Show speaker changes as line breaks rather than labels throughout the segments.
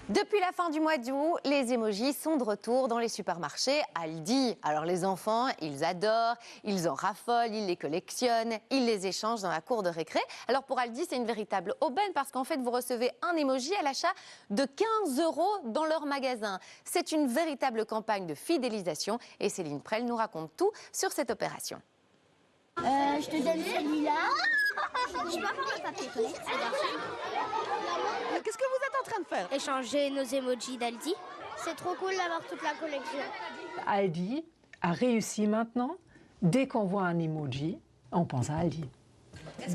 Depuis la fin du mois d'août, les emojis sont de retour dans les supermarchés Aldi. Alors les enfants, ils adorent, ils en raffolent, ils les collectionnent, ils les échangent dans la cour de récré. Alors pour Aldi, c'est une véritable aubaine parce qu'en fait, vous recevez un emoji à l'achat de 15 € dans leur magasin. C'est une véritable campagne de fidélisation et Céline Prel nous raconte tout sur cette opération.
Je te donne celui-là. Je peux avoir le papier toilette.
Qu'est-ce que vous êtes en train de faire?
Échanger nos emojis d'Aldi. C'est trop cool d'avoir toute la collection.
Aldi a réussi maintenant. Dès qu'on voit un emoji, on pense à Aldi.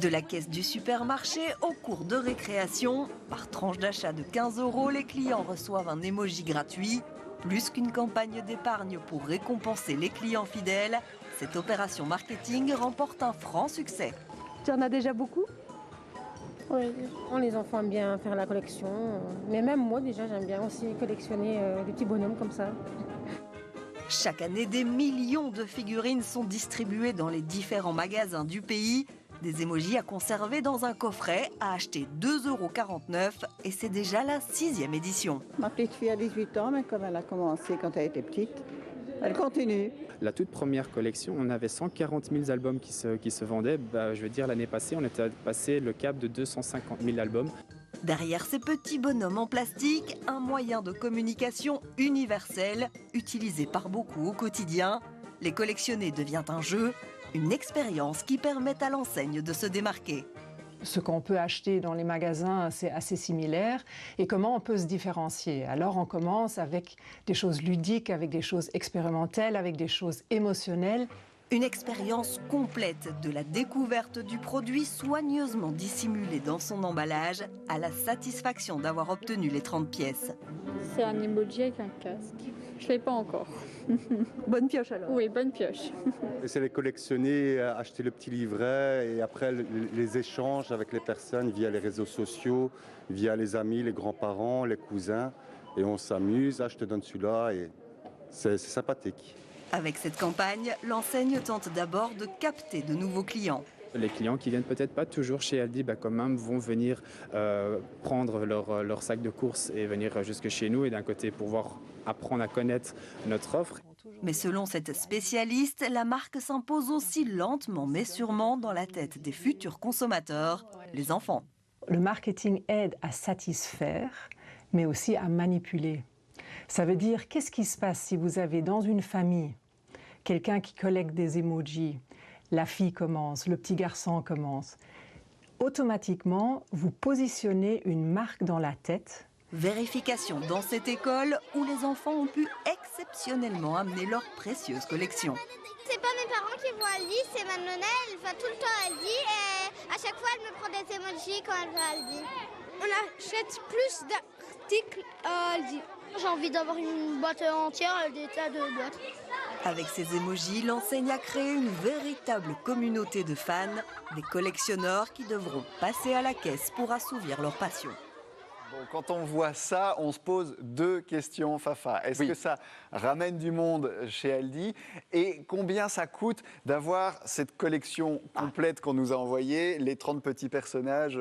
De la caisse du supermarché au cours de récréation, par tranche d'achat de 15 €, les clients reçoivent un emoji gratuit. Plus qu'une campagne d'épargne pour récompenser les clients fidèles, cette opération marketing remporte un franc succès.
Tu en as déjà beaucoup?
Oui, les enfants aiment bien faire la collection. Mais même moi, déjà, j'aime bien aussi collectionner des petits bonhommes comme ça.
Chaque année, des millions de figurines sont distribuées dans les différents magasins du pays. Des emojis à conserver dans un coffret à acheter 2,49 € et c'est déjà la 6e édition.
Ma petite fille a 18 ans, mais comme elle a commencé quand elle était petite, elle continue.
La toute première collection, on avait 140 000 albums qui se vendaient. Je veux dire, l'année passée, on était passé le cap de 250 000 albums.
Derrière ces petits bonhommes en plastique, un moyen de communication universel, utilisé par beaucoup au quotidien. Les collectionner devient un jeu, une expérience qui permet à l'enseigne de se démarquer.
Ce qu'on peut acheter dans les magasins, c'est assez similaire. Et comment on peut se différencier? Alors on commence avec des choses ludiques, avec des choses expérimentelles, avec des choses émotionnelles.
Une expérience complète de la découverte du produit soigneusement dissimulé dans son emballage à la satisfaction d'avoir obtenu les 30 pièces.
C'est un emoji avec un casque. Je ne l'ai pas encore.
Bonne pioche alors.
Oui, bonne pioche.
C'est les collectionner, acheter le petit livret et après les échanges avec les personnes via les réseaux sociaux, via les amis, les grands-parents, les cousins. Et on s'amuse, je te donne celui-là et c'est sympathique.
Avec cette campagne, l'enseigne tente d'abord de capter de nouveaux clients.
Les clients qui viennent peut-être pas toujours chez Aldi, quand même, vont venir prendre leur sac de courses et venir jusque chez nous et d'un côté pouvoir apprendre à connaître notre offre.
Mais selon cette spécialiste, la marque s'impose aussi lentement mais sûrement dans la tête des futurs consommateurs, les enfants.
Le marketing aide à satisfaire, mais aussi à manipuler. Ça veut dire, qu'est-ce qui se passe si vous avez dans une famille quelqu'un qui collecte des emojis, la fille commence, le petit garçon commence. Automatiquement, vous positionnez une marque dans la tête.
Vérification dans cette école où les enfants ont pu exceptionnellement amener leur précieuse collection.
C'est pas mes parents qui vont à Aldi, c'est ma nonna, elle va tout le temps à Aldi et à chaque fois elle me prend des emojis quand elle va à Aldi. On achète plus d'articles à Aldi. J'ai envie d'avoir une boîte entière, des tas de boîtes.
Avec ces emojis, l'enseigne a créé une véritable communauté de fans, des collectionneurs qui devront passer à la caisse pour assouvir leur passion.
Bon, quand on voit ça, on se pose deux questions, Fafa. Est-ce que ça ramène du monde chez Aldi? Et combien ça coûte d'avoir cette collection complète qu'on nous a envoyée, les 30 petits personnages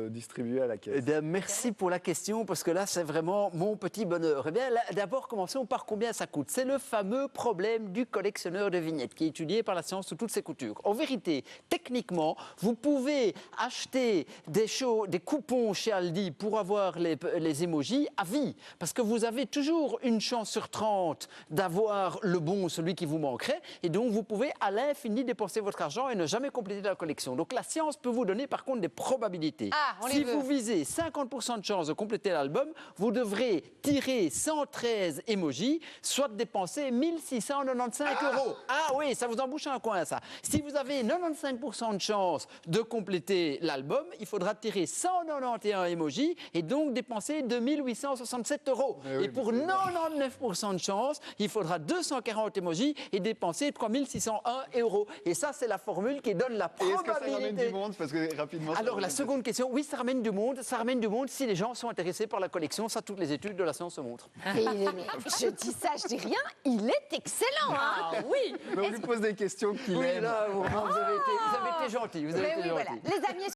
distribués à la caisse?
Eh bien, merci pour la question, parce que là, c'est vraiment mon petit bonheur. Eh bien, d'abord, commençons par combien ça coûte. C'est le fameux problème du collectionneur de vignettes, qui est étudié par la science sous toutes ses coutures. En vérité, techniquement, vous pouvez acheter des coupons chez Aldi pour avoir les emojis à vie, parce que vous avez toujours une chance sur 30 d'avoir le bon, celui qui vous manquerait, et donc vous pouvez à l'infini dépenser votre argent et ne jamais compléter la collection. Donc la science peut vous donner par contre des probabilités. Si vous visez 50% de chance de compléter l'album, vous devrez tirer 113 emojis, soit dépenser 1695 €. Ah oui, ça vous embouche un coin ça. Si vous avez 95% de chance de compléter l'album, il faudra tirer 191 emojis et donc dépenser 2867 €. Et pour 99% de chance, il faudra 240 emojis et dépenser 3601 €. Et ça, c'est la formule qui donne la probabilité.
Est-ce que ça ramène du monde? Parce que rapidement.
Alors, la seconde question, oui, ça ramène du monde. Ça ramène du monde si les gens sont intéressés par la collection. Ça, toutes les études de la science se montrent.
Je dis ça, je dis rien, il est excellent.
Ah oui.
Mais on lui pose des questions qu'il aime.
Là, vous avez été gentil.
Les amis,